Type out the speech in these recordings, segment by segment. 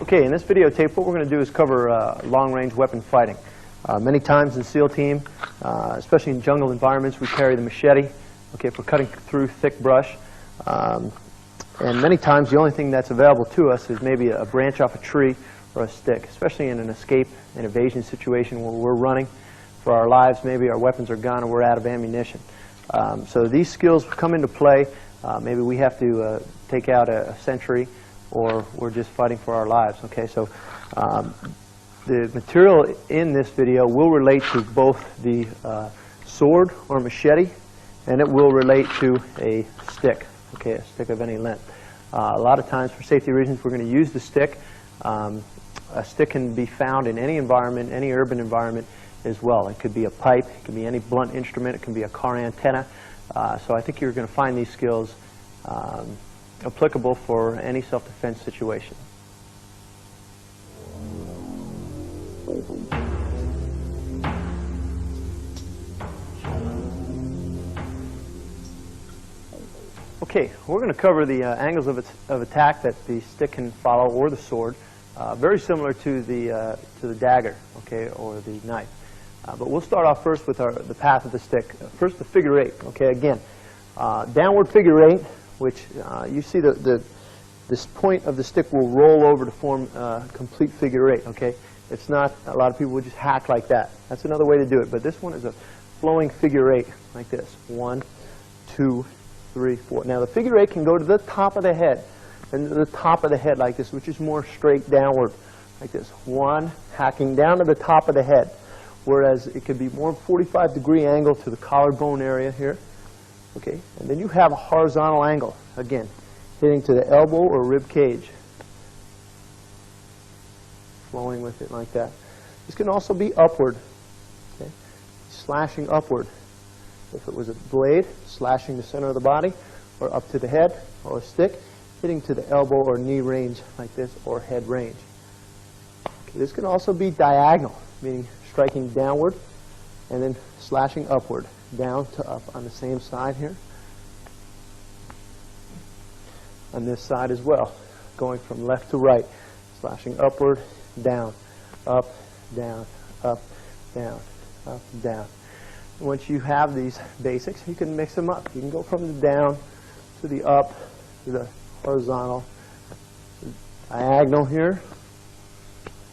Okay, in this videotape, what we're going to do is cover long-range weapon fighting. Many times in SEAL team, especially in jungle environments, we carry the machete, okay, for cutting through thick brush. And many times the only thing that's available to us is maybe a branch off a tree or a stick, especially in an escape and evasion situation where we're running for our lives. Maybe our weapons are gone and we're out of ammunition. So these skills come into play. Maybe we have to take out a sentry, or we're just fighting for our lives. Okay, so the material in this video will relate to both the sword or machete, and it will relate to a stick, okay, a stick of any length. A lot of times, for safety reasons, we're going to use the stick. A stick can be found in any environment, any urban environment as well. It could be a pipe, it could be any blunt instrument, it can be a car antenna. So I think you're going to find these skills applicable for any self-defense situation. Okay, we're going to cover the angles of attack that the stick can follow, or the sword, very similar to the dagger, okay, or the knife. But we'll start off first with the path of the stick. First, the figure eight. Okay, again, downward figure eight, which you see this point of the stick will roll over to form a complete figure eight. Okay, it's not, a lot of people would just hack like that. That's another way to do it. But this one is a flowing figure eight like this. 1, 2, 3, 4. Now the figure eight can go to the top of the head, and to the top of the head like this, which is more straight downward like this. 1, hacking down to the top of the head. Whereas it could be more 45-degree angle to the collarbone area here. Okay, and then you have a horizontal angle, again, hitting to the elbow or rib cage. Flowing with it like that. This can also be upward, okay, slashing upward. If it was a blade, slashing the center of the body, or up to the head, or a stick, hitting to the elbow or knee range like this, or head range. Okay, this can also be diagonal, meaning striking downward and then slashing upward, down to up on the same side here. On this side as well, going from left to right, slashing upward, down, up, down, up, down, up, down. Once you have these basics, you can mix them up. You can go from the down to the up to the horizontal, diagonal here,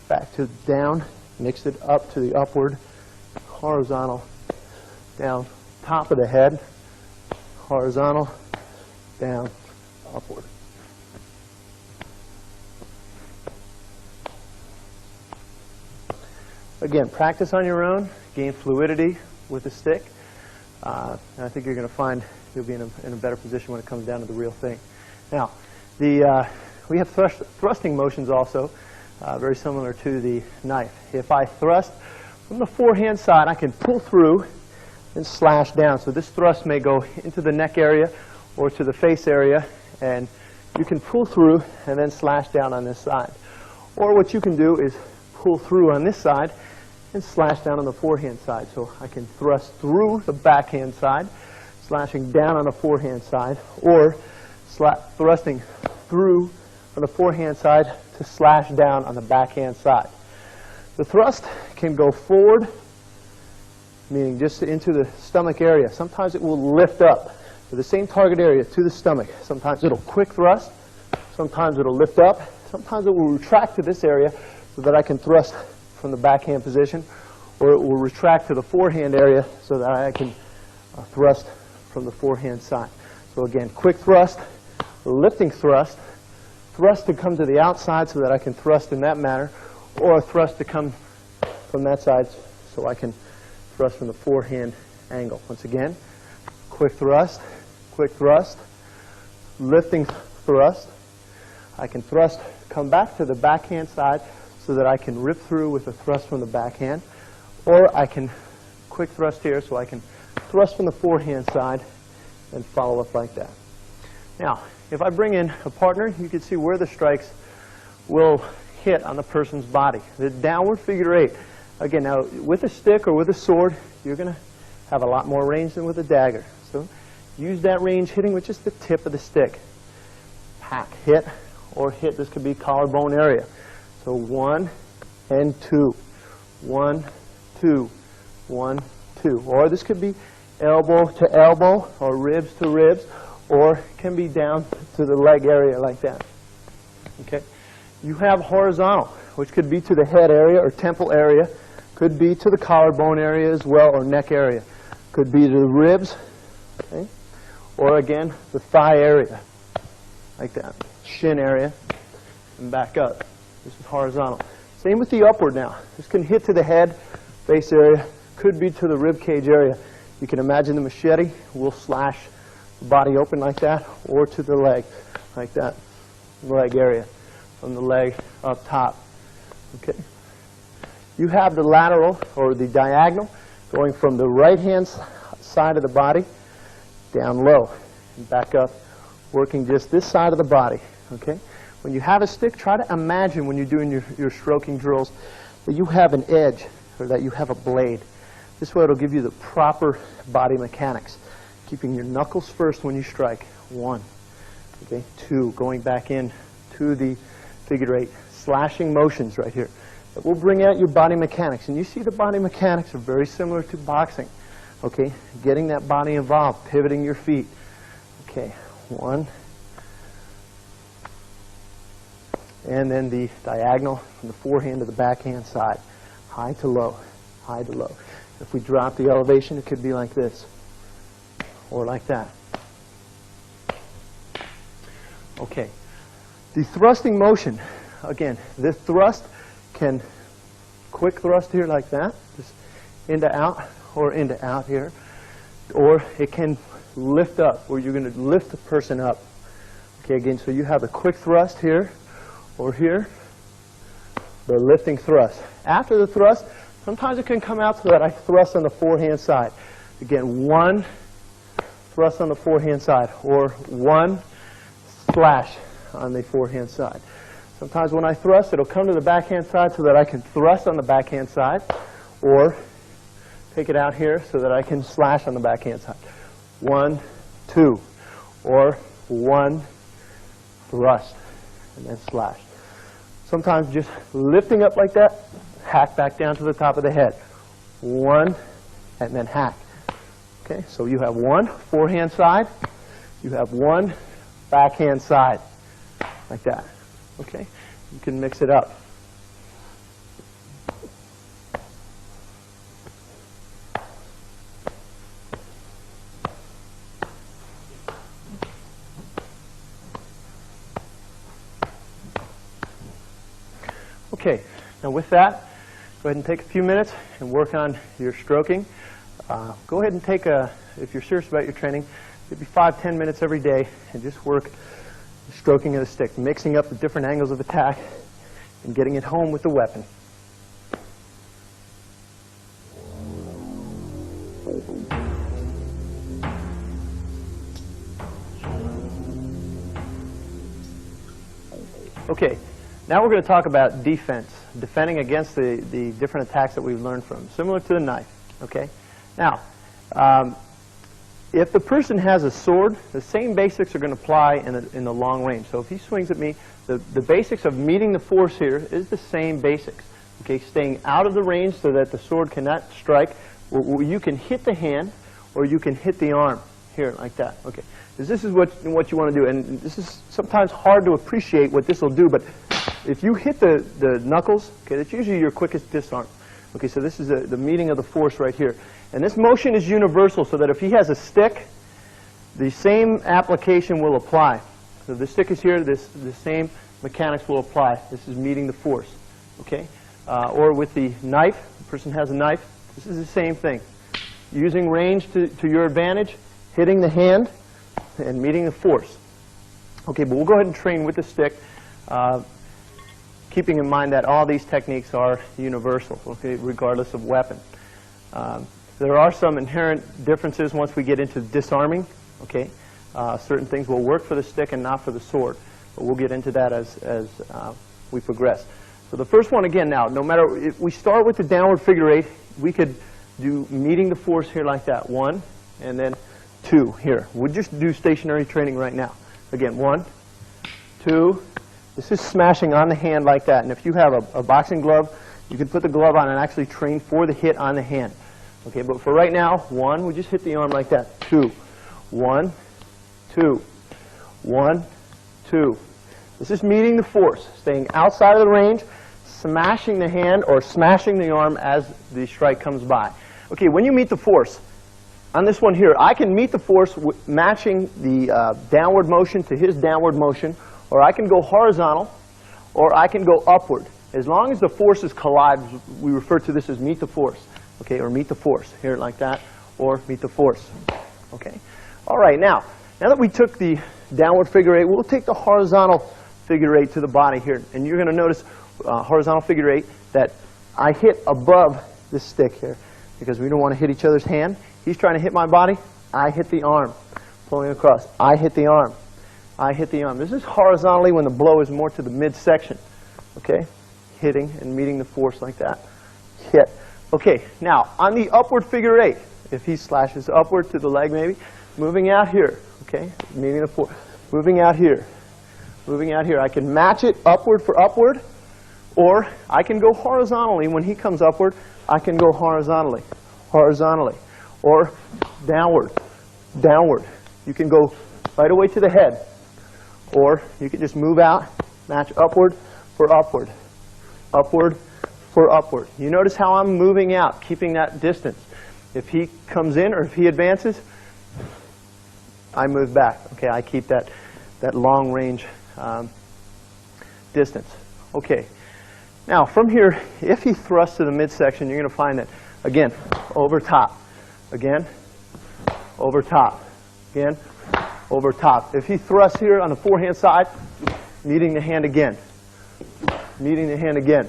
back to down, mix it up to the upward, horizontal, down, top of the head, horizontal, down, upward. Again, practice on your own, gain fluidity with the stick, and I think you're going to find you'll be in a better position when it comes down to the real thing. Now, we have thrusting motions also, very similar to the knife. If I thrust from the forehand side, I can pull through and slash down. So this thrust may go into the neck area or to the face area, and you can pull through and then slash down on this side. Or what you can do is pull through on this side and slash down on the forehand side. So I can thrust through the backhand side, slashing down on the forehand side, or thrusting through on the forehand side to slash down on the backhand side. The thrust can go forward, meaning just into the stomach area. Sometimes it will lift up to the same target area, to the stomach. Sometimes it'll quick thrust. Sometimes it'll lift up. Sometimes it will retract to this area so that I can thrust from the backhand position, or it will retract to the forehand area so that I can thrust from the forehand side. So again, quick thrust, lifting thrust, thrust to come to the outside so that I can thrust in that manner, or a thrust to come from that side so I can thrust from the forehand angle. Once again, quick thrust, lifting thrust. I can thrust, come back to the backhand side so that I can rip through with a thrust from the backhand, or I can quick thrust here so I can thrust from the forehand side and follow up like that. Now, if I bring in a partner, you can see where the strikes will hit on the person's body. The downward figure eight. Again, now with a stick or with a sword, you're going to have a lot more range than with a dagger. So use that range hitting with just the tip of the stick. Hack, hit, or hit. This could be collarbone area. So 1 and 2. 1, 2, 1, 2. Or this could be elbow to elbow, or ribs to ribs, or it can be down to the leg area like that. Okay? You have horizontal, which could be to the head area or temple area, could be to the collarbone area as well, or neck area. Could be to the ribs, okay? Or again, the thigh area, like that. Shin area, and back up. This is horizontal. Same with the upward now. This can hit to the head, face area, could be to the rib cage area. You can imagine the machete will slash the body open like that, or to the leg, like that, leg area, from the leg up top. Okay. You have the lateral, or the diagonal, going from the right-hand side of the body down low and back up, working just this side of the body. Okay. When you have a stick, try to imagine when you're doing your stroking drills that you have an edge, or that you have a blade. This way it'll give you the proper body mechanics. Keeping your knuckles first when you strike. 1. Okay. 2. Going back in to the figure 8. Slashing motions right here. That will bring out your body mechanics. And you see the body mechanics are very similar to boxing. Okay. Getting that body involved. Pivoting your feet. Okay. 1. And then the diagonal from the forehand to the backhand side. High to low. High to low. If we drop the elevation, it could be like this. Or like that. Okay. The thrusting motion. Again, this thrust can quick thrust here like that. Just into out, or into out here. Or it can lift up, where you're going to lift the person up. Okay, again, so you have a quick thrust here, or here, the lifting thrust. After the thrust, sometimes it can come out so that I thrust on the forehand side. Again, 1 thrust on the forehand side, or 1 splash on the forehand side. Sometimes when I thrust, it'll come to the backhand side so that I can thrust on the backhand side, or take it out here so that I can slash on the backhand side. 1, 2, or 1 thrust, and then slash. Sometimes just lifting up like that, hack back down to the top of the head. 1, and then hack. Okay, so you have 1 forehand side, you have 1 backhand side, like that. Okay, you can mix it up. Okay, now with that, go ahead and take a few minutes and work on your stroking. Go ahead and take if you're serious about your training, maybe 5-10 minutes every day and just work the stroking of the stick, mixing up the different angles of attack and getting it home with the weapon. Okay. Now we're going to talk about defense, defending against the different attacks that we've learned from, similar to the knife. Okay. Now, if the person has a sword, the same basics are going to apply in the long range. So if he swings at me, the basics of meeting the force here is the same basics. Okay, staying out of the range so that the sword cannot strike. You can hit the hand, or you can hit the arm here like that. Okay, because this is what you want to do, and this is sometimes hard to appreciate what this will do. But if you hit the knuckles, okay, that's usually your quickest disarm. Okay, so this is the meeting of the force right here. And this motion is universal, so that if he has a stick, the same application will apply. So the stick is here, the same mechanics will apply. This is meeting the force. Okay? Or with the knife, the person has a knife, this is the same thing. Using range to your advantage, hitting the hand, and meeting the force. Okay, but we'll go ahead and train with the stick, keeping in mind that all these techniques are universal, okay, regardless of weapon. There are some inherent differences once we get into disarming. Okay, certain things will work for the stick and not for the sword, but we'll get into that as we progress. So the first one again now, no matter if we start with the downward figure 8, we could do meeting the force here like that, 1, and then 2 here. We'll just do stationary training right now. Again, 1, 2, This is smashing on the hand like that. And if you have a boxing glove, you can put the glove on and actually train for the hit on the hand. Okay, but for right now, 1, we just hit the arm like that. 2, 1, 2, 1, 2. This is meeting the force, staying outside of the range, smashing the hand or smashing the arm as the strike comes by. Okay, when you meet the force, on this one here, I can meet the force matching the downward motion to his downward motion, or I can go horizontal, or I can go upward. As long as the forces collide, we refer to this as meet the force, okay, or meet the force, here like that, or meet the force, okay. All right, now that we took the downward figure 8, we'll take the horizontal figure 8 to the body here, and you're going to notice horizontal figure 8 that I hit above this stick here, because we don't want to hit each other's hand. He's trying to hit my body, I hit the arm, pulling across, I hit the arm, I hit the arm. This is horizontally when the blow is more to the midsection, okay? Hitting and meeting the force like that. Hit. Okay, now on the upward figure 8, if he slashes upward to the leg maybe, moving out here, okay? Meeting the force, moving out here, moving out here. I can match it upward for upward, or I can go horizontally. When he comes upward, I can go horizontally, horizontally, or downward, downward. You can go right away to the head, or you can just move out, match upward for upward, upward for upward. You notice how I'm moving out, keeping that distance. If he comes in or if he advances, I move back. Okay, I keep that long range distance. Okay. Now from here, if he thrusts to the midsection, you're going to find that, again, over top, again, over top, again, over top. If he thrusts here on the forehand side, meeting the hand again, meeting the hand again,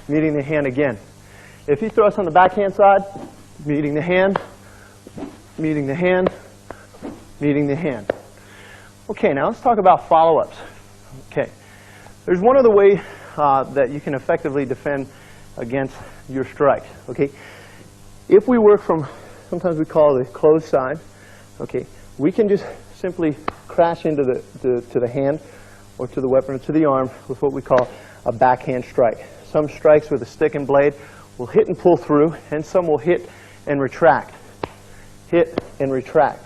meeting the hand again. If he thrusts on the backhand side, meeting the hand, meeting the hand, meeting the hand. Okay, now let's talk about follow-ups. Okay, there's one other way that you can effectively defend against your strikes. Okay, if we work from, sometimes we call it the closed side. Okay, we can just simply crash into the hand or to the weapon or to the arm with what we call a backhand strike. Some strikes with a stick and blade will hit and pull through, and some will hit and retract. Hit and retract.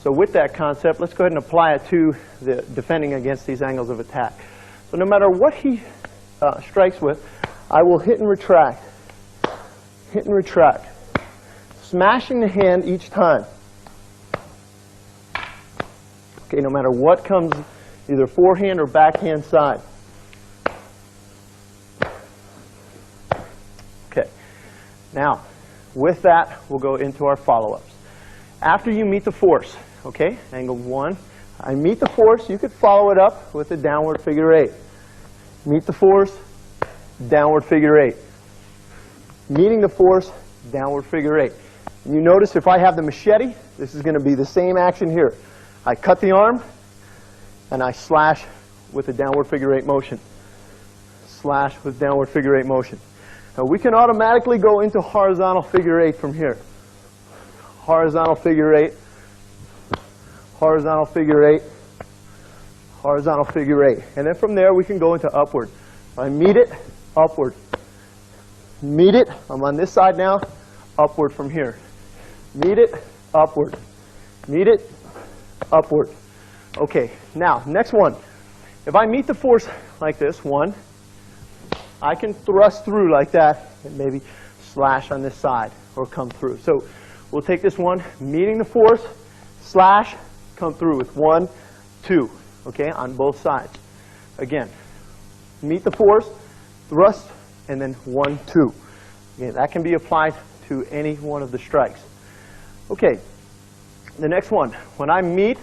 So with that concept, let's go ahead and apply it to the defending against these angles of attack. So no matter what he strikes with, I will hit and retract, smashing the hand each time. Okay, no matter what comes, either forehand or backhand side. Okay, now with that, we'll go into our follow-ups. After you meet the force, okay, angle 1, I meet the force, you could follow it up with a downward figure 8. Meet the force, downward figure 8. Meeting the force, downward figure 8. And you notice if I have the machete, this is going to be the same action here. I cut the arm, and I slash with a downward figure 8 motion. Slash with downward figure 8 motion. Now we can automatically go into horizontal figure 8 from here. Horizontal figure 8, horizontal figure 8, horizontal figure 8. And then from there we can go into upward. If I meet it, upward. Meet it, I'm on this side now, upward from here. Meet it, upward. Meet it, upward. Okay, now next one. If I meet the force like this, 1, I can thrust through like that and maybe slash on this side or come through. So we'll take this one, meeting the force, slash, come through with 1, 2, okay, on both sides. Again, meet the force, thrust, and then 1, 2. Again, that can be applied to any one of the strikes. Okay, the next one, when I meet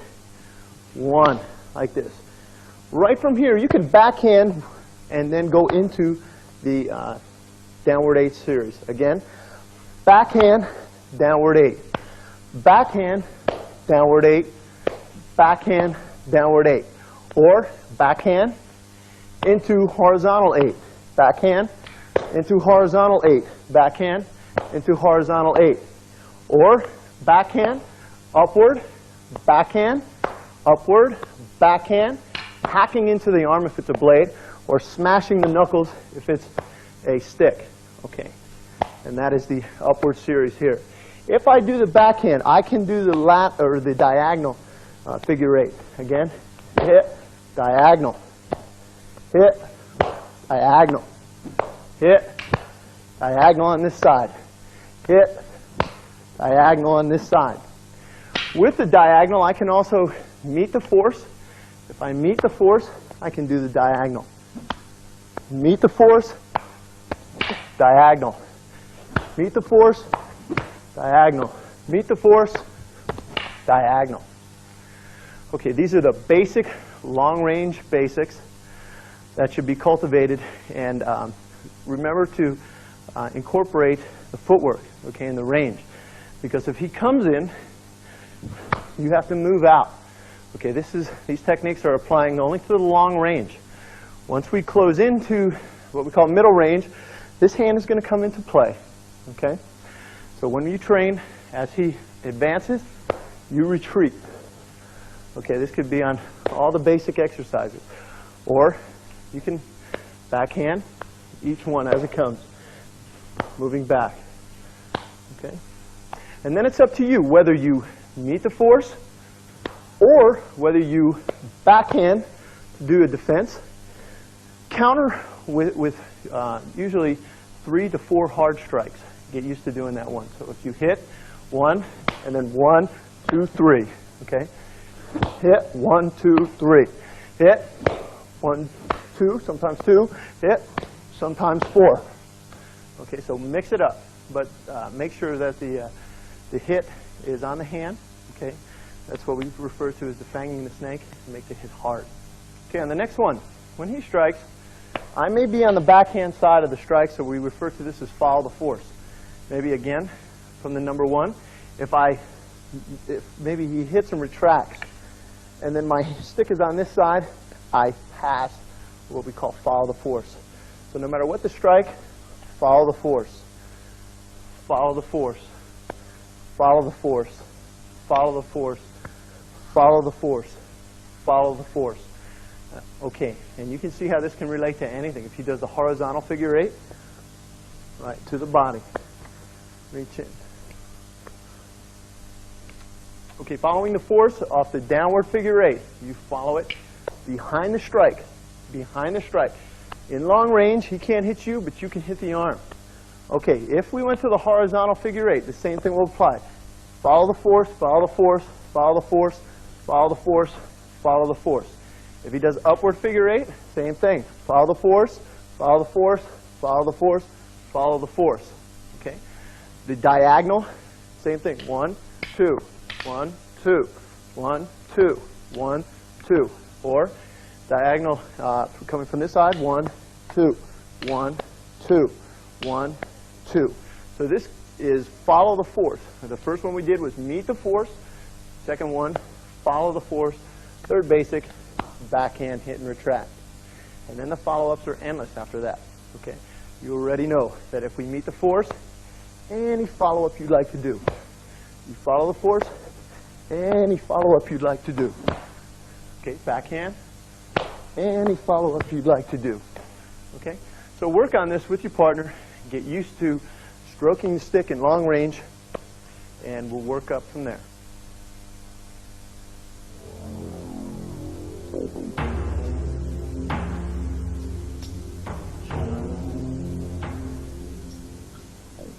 1, like this. Right from here, you can backhand and then go into the downward 8 series. Again, backhand, downward 8. Backhand, downward 8. Backhand, downward 8. Or backhand into horizontal 8. Backhand into horizontal 8. Backhand into horizontal 8. Or backhand, upward, backhand, upward, backhand, hacking into the arm if it's a blade, or smashing the knuckles if it's a stick. Okay, and that is the upward series here. If I do the backhand, I can do the diagonal figure eight. Again, hit, diagonal, hit, diagonal, hit, diagonal on this side, hit, diagonal on this side. With the diagonal, I can also meet the force. If I meet the force, I can do the diagonal. Meet the force, diagonal. Meet the force, diagonal. Meet the force, diagonal. Okay, these are the basic long-range basics that should be cultivated, and remember to incorporate the footwork, okay, in the range, because if he comes in, you have to move out. Okay, these techniques are applying only to the long range. Once we close into what we call middle range, this hand is going to come into play. Okay, so when you train, as he advances, you retreat. Okay, this could be on all the basic exercises, or you can backhand each one as it comes, moving back. Okay, and then it's up to you whether you meet the force or whether you backhand to do a defense, counter with usually 3 to 4 hard strikes. Get used to doing that one. So if you hit 1 and then 1, 2, 3, okay? Hit 1, 2, 3. Hit 1, 2, sometimes 2. Hit sometimes 4. Okay, so mix it up, but make sure that the hit is on the hand. Okay, that's what we refer to as the fanging the snake. Make the hit hard. Okay, on the next one, when he strikes, I may be on the backhand side of the strike, so we refer to this as follow the force. Maybe again from the number 1. If maybe he hits and retracts, and then my stick is on this side, I pass what we call follow the force. So no matter what the strike, follow the force. Follow the force. Follow the force. Follow the force. Follow the force. Follow the force. Okay, and you can see how this can relate to anything. If he does the horizontal figure 8, right to the body, reach in. Okay, following the force off the downward figure 8, you follow it behind the strike. Behind the strike. In long range, he can't hit you, but you can hit the arm. Okay, if we went to the horizontal figure 8, the same thing will apply. Follow the force, follow the force, follow the force, follow the force, follow the force. If he does upward figure 8, same thing. Follow the force, follow the force, follow the force, follow the force. Okay? The diagonal, same thing. 1, 2, 1, 2, 1, 2, 1, 2. Or diagonal coming from this side, 1, 2, 1, 2, 1, 2. So this is follow the force. The first one we did was meet the force. Second one, follow the force. Third basic, backhand, hit and retract. And then the follow-ups are endless after that. Okay, you already know that if we meet the force, any follow-up you'd like to do. You follow the force, any follow-up you'd like to do. Okay, backhand, any follow-up you'd like to do. Okay, so work on this with your partner. Get used to stroking the stick in long range, and we'll work up from there.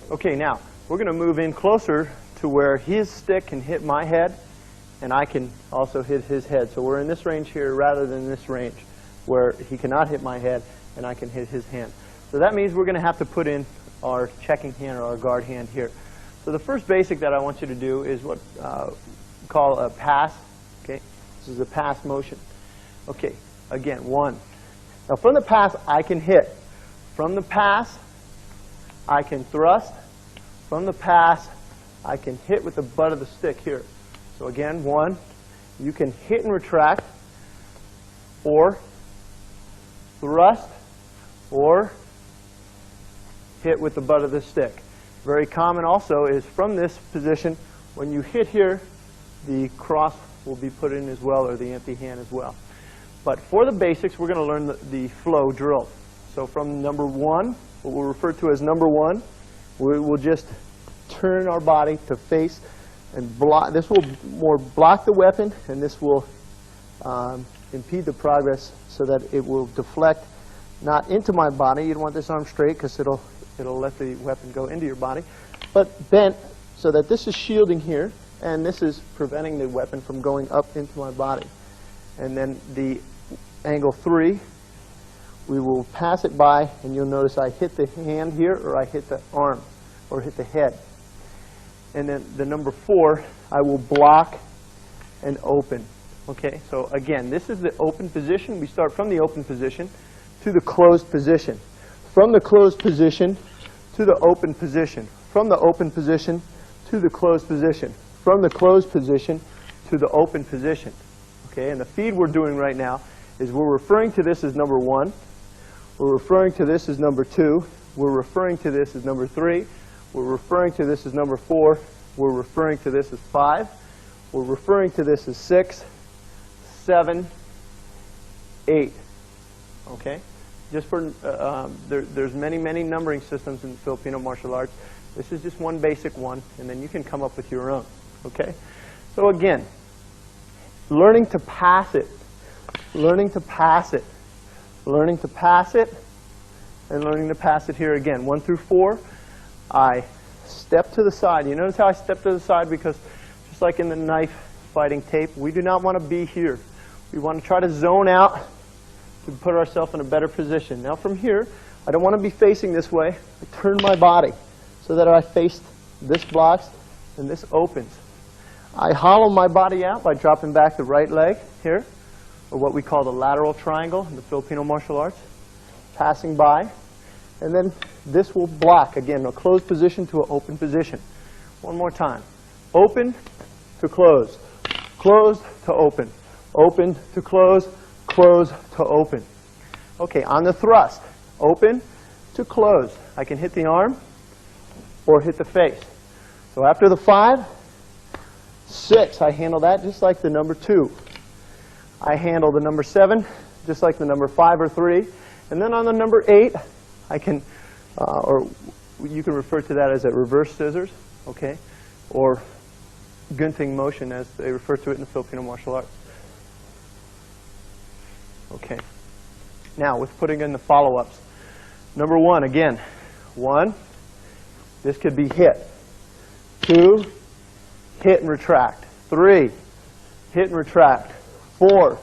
Okay, now we're going to move in closer to where his stick can hit my head, and I can also hit his head. So we're in this range here rather than this range where he cannot hit my head and I can hit his hand. So that means we're going to have to put in our checking hand or our guard hand here. So the first basic that I want you to do is what we call a pass. Okay, this is a pass motion. Okay, again, 1. Now from the pass, I can hit. From the pass, I can thrust. From the pass, I can hit with the butt of the stick here. So again, 1, you can hit and retract, or thrust, or hit with the butt of the stick. Very common also is from this position, when you hit here, the cross will be put in as well, or the empty hand as well. But for the basics, we're going to learn the flow drill. So from number 1, what we'll refer to as number 1, we will just turn our body to face and block. This will more block the weapon, and this will impede the progress so that it will deflect not into my body. You don't want this arm straight because it'll let the weapon go into your body, but bent so that this is shielding here, and this is preventing the weapon from going up into my body. And then the angle 3, we will pass it by, and you'll notice I hit the hand here, or I hit the arm, or hit the head. And then the number 4, I will block and open. Okay, so again, this is the open position. We start from the open position to the closed position. From the closed position to the open position. From the open position to the closed position. From the closed position to the open position. Okay, and the feed we're doing right now is we're referring to this as number 1. We're referring to this as number 2. We're referring to this as number 3. We're referring to this as number 4. We're referring to this as 5. We're referring to this as 6, 7, 8. Okay? Just for there's many numbering systems in Filipino martial arts. This is just one basic one, and then you can come up with your own. Okay? So again, learning to pass it, learning to pass it, learning to pass it, and learning to pass it here again. 1 through 4, I step to the side. You notice how I step to the side? Because just like in the knife fighting tape, we do not want to be here. We want to try to zone out to put ourselves in a better position. Now from here, I don't want to be facing this way. I turn my body so that I face this blocks and this opens. I hollow my body out by dropping back the right leg here, or what we call the lateral triangle in the Filipino martial arts, passing by, and then this will block, again, a closed position to an open position. One more time. Open to close, closed to open, open to close, close to open. Okay, on the thrust, open to close. I can hit the arm or hit the face. So after the 5, 6, I handle that just like the number 2. I handle the number 7 just like the number 5 or 3. And then on the number 8, I can, or you can refer to that as a reverse scissors, okay, or gunting motion as they refer to it in the Filipino martial arts. Okay. Now, with putting in the follow-ups. Number 1, again, 1, this could be hit. 2, hit and retract. 3, hit and retract. 4,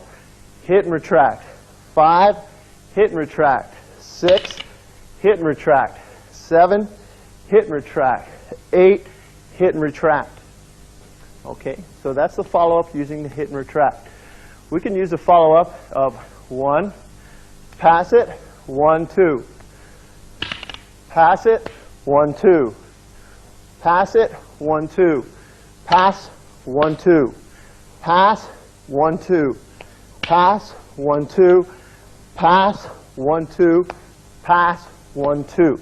hit and retract. 5, hit and retract. 6, hit and retract. 7, hit and retract. 8, hit and retract. Okay, so that's the follow-up using the hit and retract. We can use a follow-up of 1, pass it, 1, 2. Pass it, 1, 2. Pass it, 1, 2. Pass, 1, 2. Pass, 1, 2. Pass, 1, 2. Pass, 1, 2. Pass, 1, 2.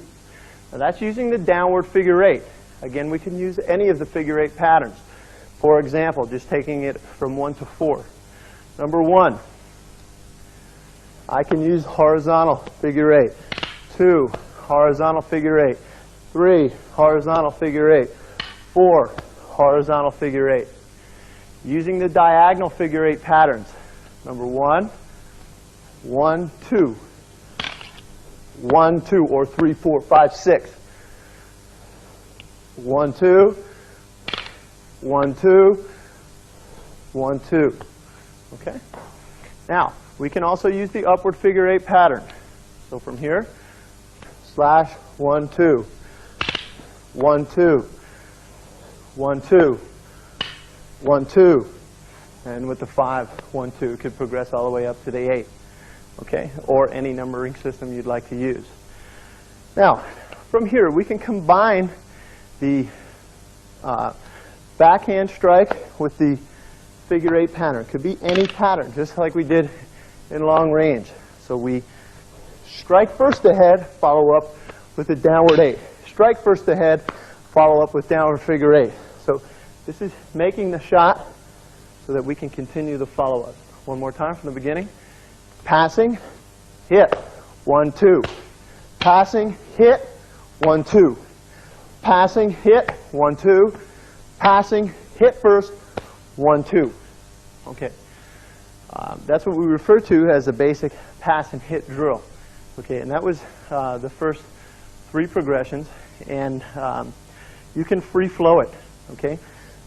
Now that's using the downward figure 8. Again, we can use any of the figure 8 patterns. For example, just taking it from 1 to 4. Number 1, I can use horizontal figure 8. 2, horizontal figure 8. 3, horizontal figure 8. 4, horizontal figure 8. Using the diagonal figure 8 patterns. Number 1, 1, 2. 1, 2, or 3, 4, 5, 6. 1, 2. 1, 2. 1, 2. Okay? Now, we can also use the upward figure 8 pattern. So from here, slash 1, 2. 1, 2. 1, 2. 1, 2. And with the 5, 1, 2 could progress all the way up to the 8. Okay? Or any numbering system you'd like to use. Now, from here, we can combine the backhand strike with the figure 8 pattern. It could be any pattern, just like we did in long range. So we strike first ahead, follow up with a downward 8. Strike first ahead, follow up with downward figure 8. So this is making the shot so that we can continue the follow-up. One more time from the beginning. Passing, hit, 1, 2. Passing, hit, 1, 2. Passing, hit, 1, 2. Passing, hit first, 1, 2. Okay. That's what we refer to as a basic pass and hit drill. Okay, and that was the first 3 progressions, and you can free flow it. Okay,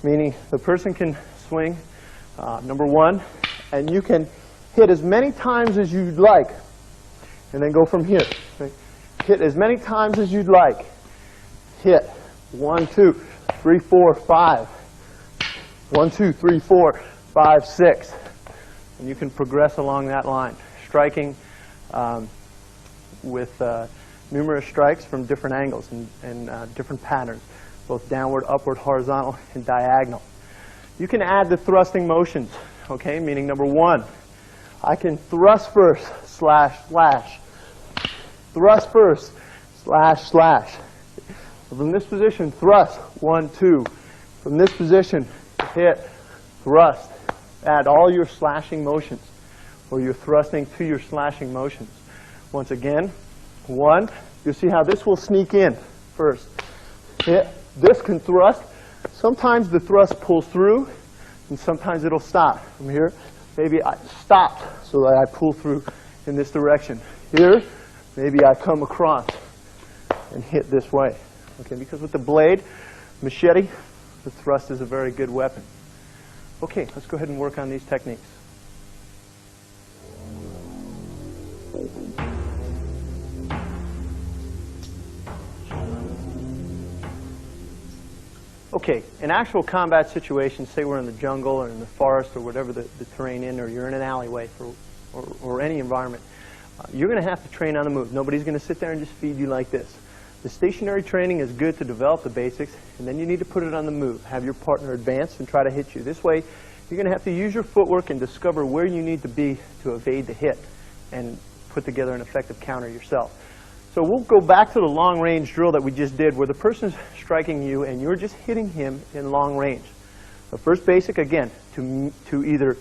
meaning the person can swing number 1, and you can hit as many times as you'd like, and then go from here. Okay? Hit as many times as you'd like. Hit 1, 2, 3, 4, 5. 1, 2, 3, 4, 5, 6. And you can progress along that line, striking with numerous strikes from different angles and different patterns, both downward, upward, horizontal, and diagonal. You can add the thrusting motions, okay, meaning number 1, I can thrust first, slash, slash. Thrust first, slash, slash. From this position, thrust, 1, 2. From this position, hit, thrust. Add all your slashing motions, or your thrusting to your slashing motions. Once again, 1, you'll see how this will sneak in first. Hit, this can thrust. Sometimes the thrust pulls through, and sometimes it'll stop. From here, maybe I stopped so that I pull through in this direction. Here, maybe I come across and hit this way. Okay, because with the blade, machete, the thrust is a very good weapon. Okay, let's go ahead and work on these techniques. Okay, in actual combat situations, say we're in the jungle or in the forest or whatever the terrain is, or you're in an alleyway or any environment, you're going to have to train on the move. Nobody's going to sit there and just feed you like this. The stationary training is good to develop the basics, and then you need to put it on the move. Have your partner advance and try to hit you. This way, you're going to have to use your footwork and discover where you need to be to evade the hit and put together an effective counter yourself. So we'll go back to the long-range drill that we just did, where the person's striking you and you're just hitting him in long range. The first basic, again, to either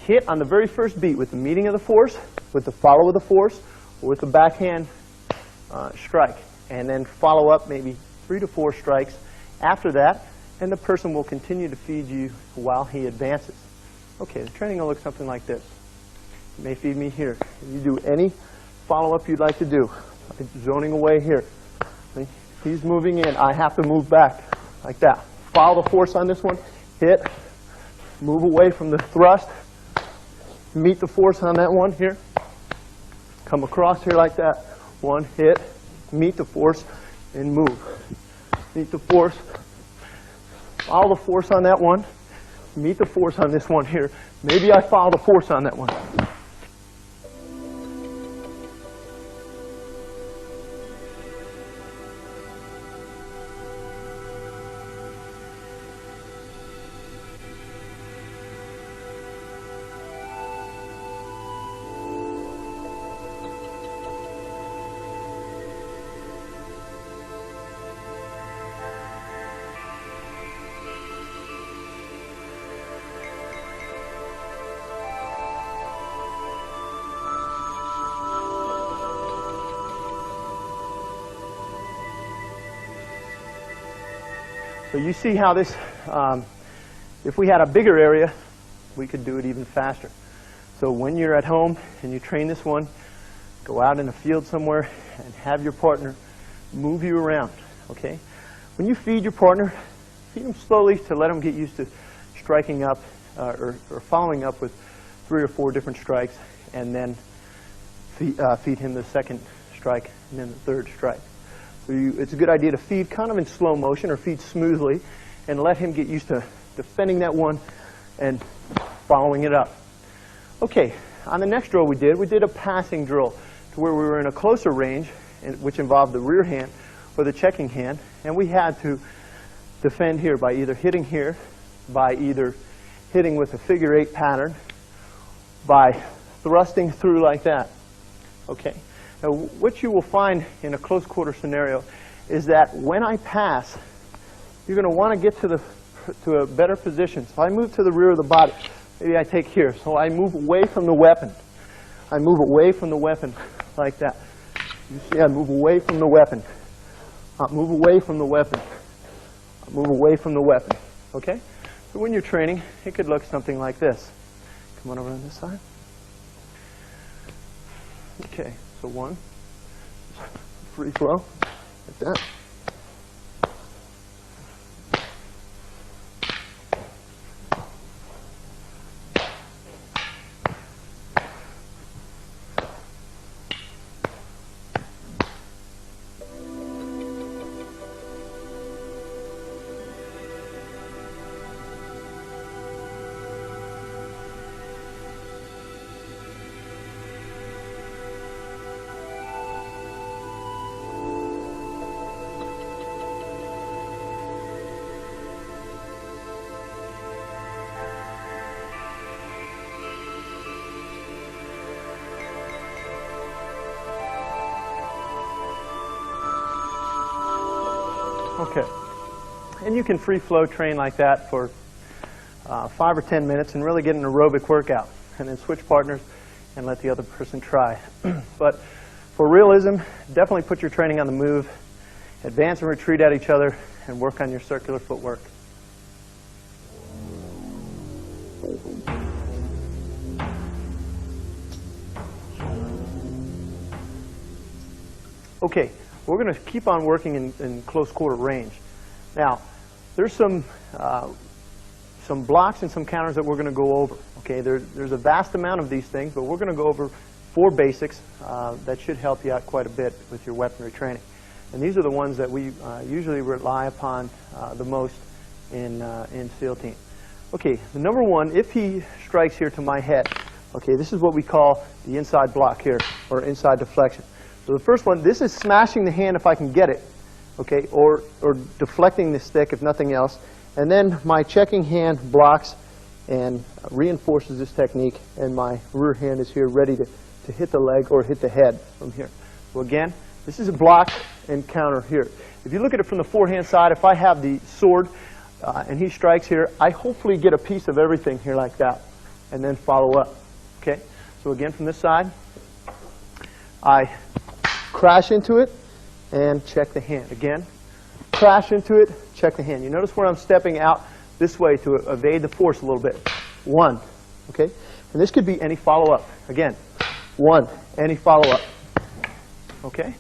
hit on the very first beat with the meeting of the force, with the follow of the force, or with the backhand strike. And then follow up maybe 3 to 4 strikes after that, and the person will continue to feed you while he advances. Okay, the training will look something like this. You may feed me here. You do any follow-up you'd like to do. I'm zoning away here. He's moving in. I have to move back like that. Follow the force on this one. Hit. Move away from the thrust. Meet the force on that one here. Come across here like that. 1, hit. Meet the force and move. Meet the force. Follow the force on that one. Meet the force on this one here. Maybe I follow the force on that one. So you see how this, if we had a bigger area, we could do it even faster. So when you're at home and you train this one, go out in a field somewhere and have your partner move you around, okay? When you feed your partner, feed him slowly to let him get used to striking up or following up with 3 or 4 different strikes, and then feed him the second strike and then the third strike. So it's a good idea to feed kind of in slow motion or feed smoothly and let him get used to defending that one and following it up. Okay, on the next drill we did a passing drill to where we were in a closer range, which involved the rear hand or the checking hand, and we had to defend here by either hitting here, by either hitting with a figure 8 pattern, by thrusting through like that. Okay. Now, what you will find in a close quarter scenario is that when I pass, you're going to want to get to a better position. So I move to the rear of the body. Maybe I take here. So I move away from the weapon. I move away from the weapon like that. You see, I move away from the weapon. Move away from the weapon. Move away from the weapon. Okay? So when you're training, it could look something like this. Come on over on this side. Okay, so one, free flow, like that. Okay, and you can free flow train like that for 5 or 10 minutes and really get an aerobic workout, and then switch partners and let the other person try. But for realism, definitely put your training on the move, advance and retreat at each other, and work on your circular footwork. Okay, we're going to keep on working in close quarter range. Now, there's some blocks and some counters that we're going to go over. Okay, there's a vast amount of these things, but we're going to go over 4 basics that should help you out quite a bit with your weaponry training. And these are the ones that we usually rely upon the most in SEAL team. Okay, the number one, if he strikes here to my head, okay, this is what we call the inside block here, or inside deflection. So the first one, this is smashing the hand if I can get it, okay, or deflecting the stick if nothing else. And then my checking hand blocks and reinforces this technique, and my rear hand is here ready to hit the leg or hit the head from here. So again, this is a block and counter here. If you look at it from the forehand side, if I have the sword and he strikes here, I hopefully get a piece of everything here like that, and then follow up. Okay, so again from this side, I crash into it and check the hand. Again, crash into it, check the hand. You notice where I'm stepping out this way to evade the force a little bit. 1, okay? And this could be any follow-up. Again, 1, any follow-up. Okay?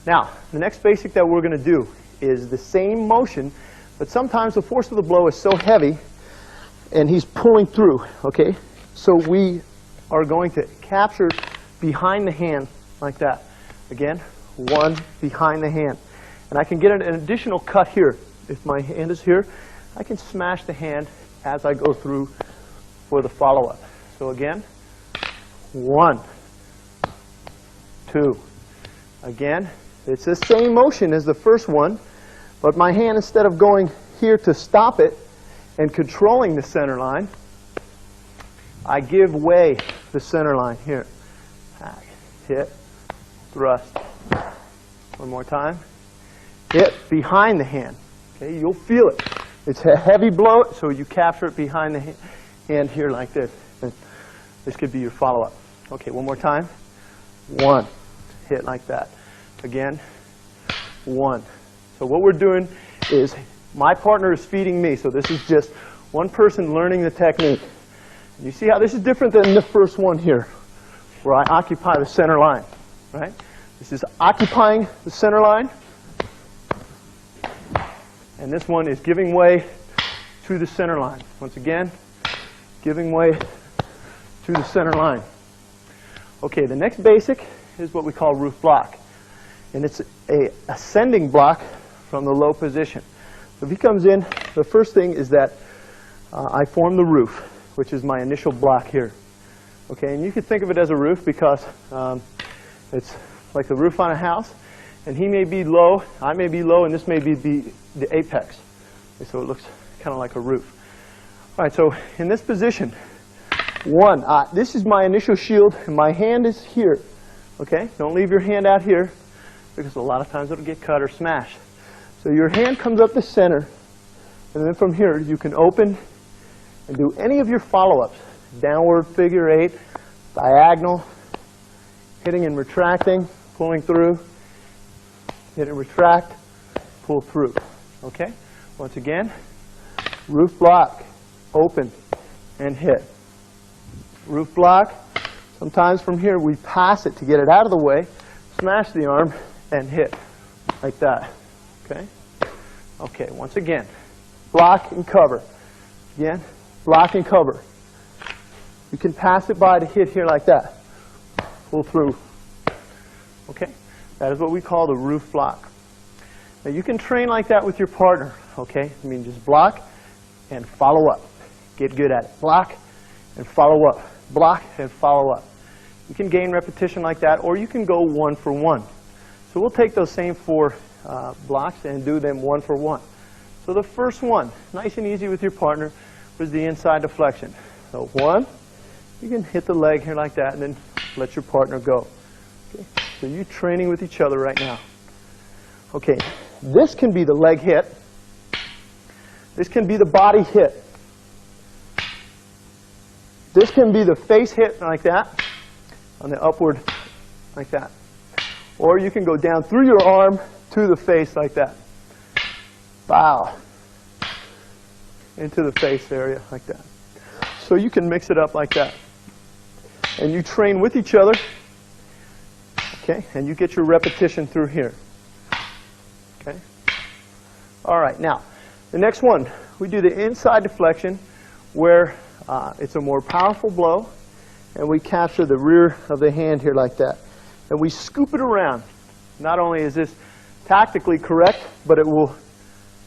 Now, the next basic that we're going to do is the same motion, but sometimes the force of the blow is so heavy and he's pulling through, okay? So we are going to capture behind the hand like that. Again, 1 behind the hand. And I can get an additional cut here. If my hand is here, I can smash the hand as I go through for the follow-up. So again, 1, 2. Again, it's the same motion as the first one, but my hand, instead of going here to stop it and controlling the center line, I give way the center line here. Hit. Thrust. One more time. Hit behind the hand. Okay, you'll feel it. It's a heavy blow, so you capture it behind the hand here like this. And this could be your follow-up. Okay, one more time. 1. Hit like that. Again. 1. So what we're doing is my partner is feeding me, so this is just one person learning the technique. And you see how this is different than the first one here, where I occupy the center line. Right? This is occupying the center line, and this one is giving way to the center line. Once again, giving way to the center line. Okay, the next basic is what we call roof block, and it's a ascending block from the low position. So if he comes in, the first thing is that I form the roof, which is my initial block here. Okay, and you could think of it as a roof because it's like the roof on a house, and he may be low, I may be low, and this may be the apex. Okay, so it looks kind of like a roof. All right, so in this position, 1, this is my initial shield, and my hand is here. Okay, don't leave your hand out here, because a lot of times it'll get cut or smashed. So your hand comes up the center, and then from here you can open and do any of your follow-ups. Downward figure 8, diagonal, hitting and retracting, pulling through, hit and retract, pull through. Okay? Once again, roof block, open, and hit. Roof block. Sometimes from here we pass it to get it out of the way, smash the arm, and hit like that. Okay? Okay, once again, block and cover. Again, block and cover. You can pass it by to hit here like that. Pull through. Okay? That is what we call the roof block. Now you can train like that with your partner. Okay? I mean, just block and follow up. Get good at it. Block and follow up. Block and follow up. You can gain repetition like that, or you can go 1 for 1. So we'll take those same 4 blocks and do them 1 for 1. So the first one, nice and easy with your partner, was the inside deflection. So 1, you can hit the leg here like that and then let your partner go. Okay? So you're training with each other right now. Okay, this can be the leg hit. This can be the body hit. This can be the face hit like that, on the upward like that. Or you can go down through your arm to the face like that. Bow. Into the face area like that. So you can mix it up like that. And you train with each other. Okay, and you get your repetition through here. Okay. All right, now, the next one, we do the inside deflection where it's a more powerful blow, and we capture the rear of the hand here like that. And we scoop it around. Not only is this tactically correct, but it will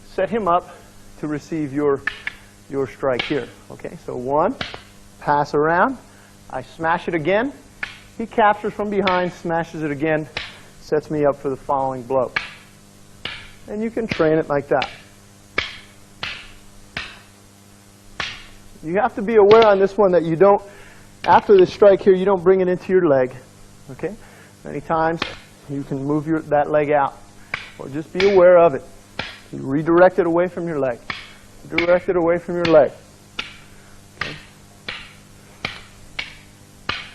set him up to receive your strike here. Okay, so 1, pass around, I smash it again, he captures from behind, smashes it again, sets me up for the following blow. And you can train it like that. You have to be aware on this one that you don't, after the strike here, you don't bring it into your leg. Okay? Many times you can move that leg out. Or just be aware of it. You redirect it away from your leg. Direct it away from your leg. Okay?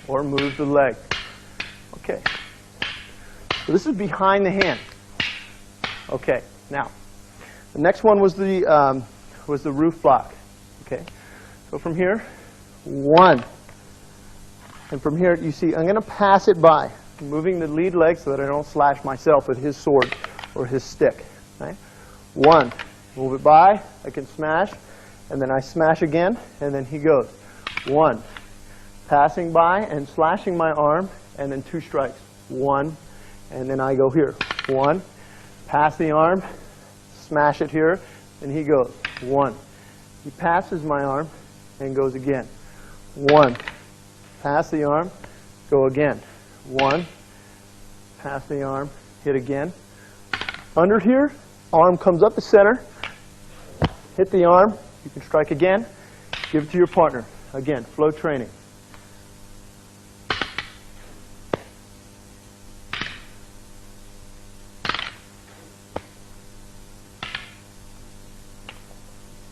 Or move the leg. Okay. So this is behind the hand. Okay. Now, the next one was the roof block. Okay. So from here, 1. And from here, you see, I'm going to pass it by, moving the lead leg so that I don't slash myself with his sword or his stick. Right? 1. Move it by, I can smash, and then I smash again, and then he goes. 1. Passing by and slashing my arm, and then 2 strikes. 1, and then I go here. 1. Pass the arm, smash it here, and he goes. 1. He passes my arm and goes again. 1. Pass the arm, go again. 1. Pass the arm, hit again. Under here, arm comes up the center. Hit the arm, you can strike again. Give it to your partner. Again, flow training.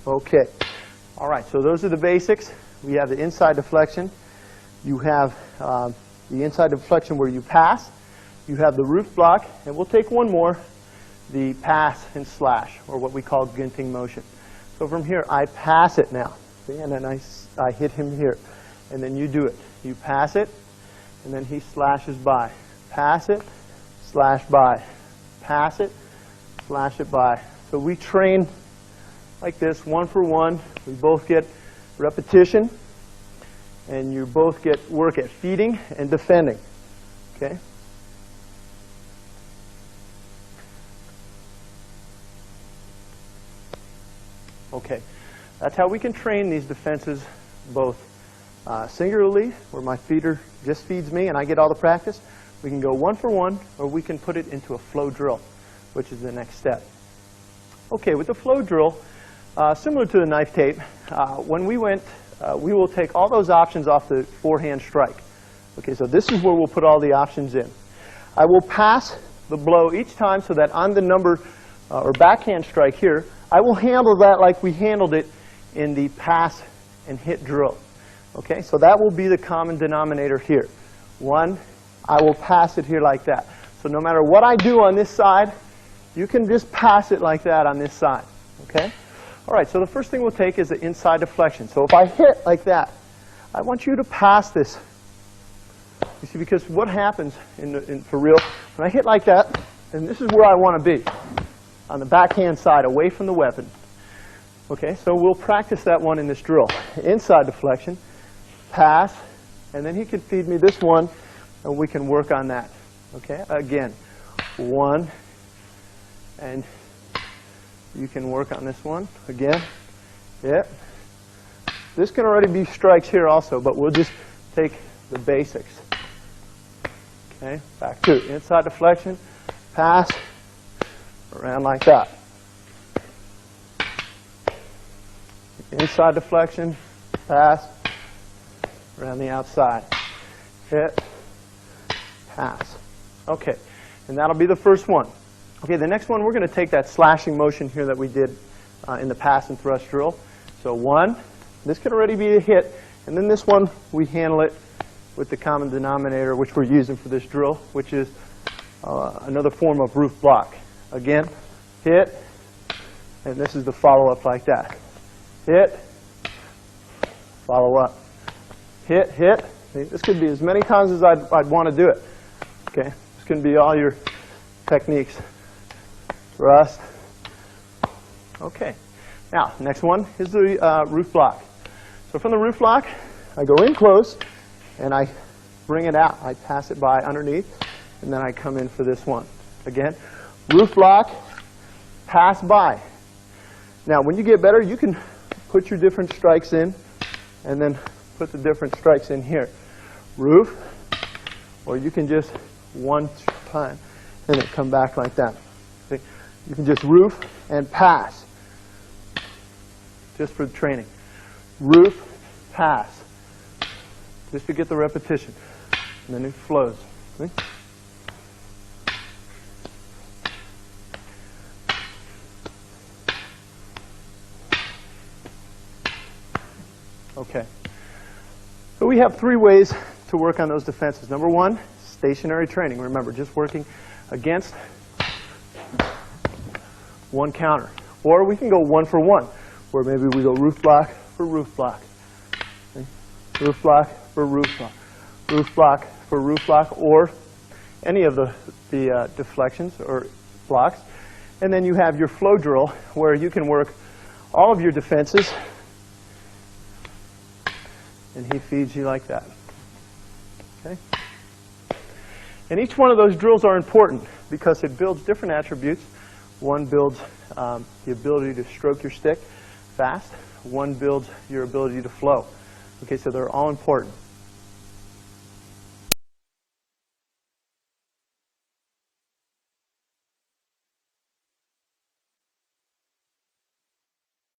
Okay. All right, so those are the basics. We have the inside deflection. You have the inside deflection where you pass. You have the roof block, and we'll take one more, the pass and slash, or what we call ginting motion. So from here, I pass it now, see, and then I hit him here, and then you do it. You pass it, and then he slashes by. Pass it, slash by. Pass it, slash it by. So we train like this, 1 for 1. We both get repetition, and you both get work at feeding and defending. Okay? Okay. That's how we can train these defenses, both singularly, where my feeder just feeds me and I get all the practice. We can go 1 for 1, or we can put it into a flow drill, which is the next step. Okay, with the flow drill, similar to the knife tape, when we went, we will take all those options off the forehand strike. Okay, so this is where we'll put all the options in. I will pass the blow each time so that on the number or backhand strike here, I will handle that like we handled it in the pass and hit drill. Okay, so that will be the common denominator here. 1, I will pass it here like that. So no matter what I do on this side, you can just pass it like that on this side. Okay? All right, so the first thing we'll take is the inside deflection. So if I hit like that, I want you to pass this. You see, because what happens for real, when I hit like that, and this is where I want to be, on the backhand side, away from the weapon. Okay, so we'll practice that one in this drill. Inside deflection, pass, and then he can feed me this one, and we can work on that. Okay, again, one, and you can work on this one. Again, yep. This can already be strikes here also, but we'll just take the basics. Okay, back to inside deflection, pass, around like that. Inside deflection, pass, around the outside. Hit, pass. Okay, and that'll be the first one. Okay, the next one, we're going to take that slashing motion here that we did in the pass and thrust drill. So one, this can already be a hit, and then this one, we handle it with the common denominator, which we're using for this drill, which is another form of roof block. Again, hit, and this is the follow-up like that. Hit, follow up. Hit, hit. This could be as many times as I'd want to do it. Okay, this can be all your techniques. Thrust. Okay. Now, next one is the roof block. So from the roof block, I go in close, and I bring it out. I pass it by underneath, and then I come in for this one. Again, roof block, pass by. Now, when you get better, you can put your different strikes in, and then put the different strikes in here. Roof, or you can just one time, and then come back like that. Okay? You can just roof and pass, just for the training. Roof, pass, just to get the repetition, and then it flows. Okay? Okay. So we have three ways to work on those defenses. Number one, stationary training. Remember, just working against one counter. Or we can go one for one, where maybe we go roof block for roof block. Okay? Roof block for roof block. Roof block for roof block, or any of the deflections or blocks. And then you have your flow drill, where you can work all of your defenses, and he feeds you like that. Okay? And each one of those drills are important because it builds different attributes. One builds the ability to stroke your stick fast. One builds your ability to flow. Okay, so they're all important.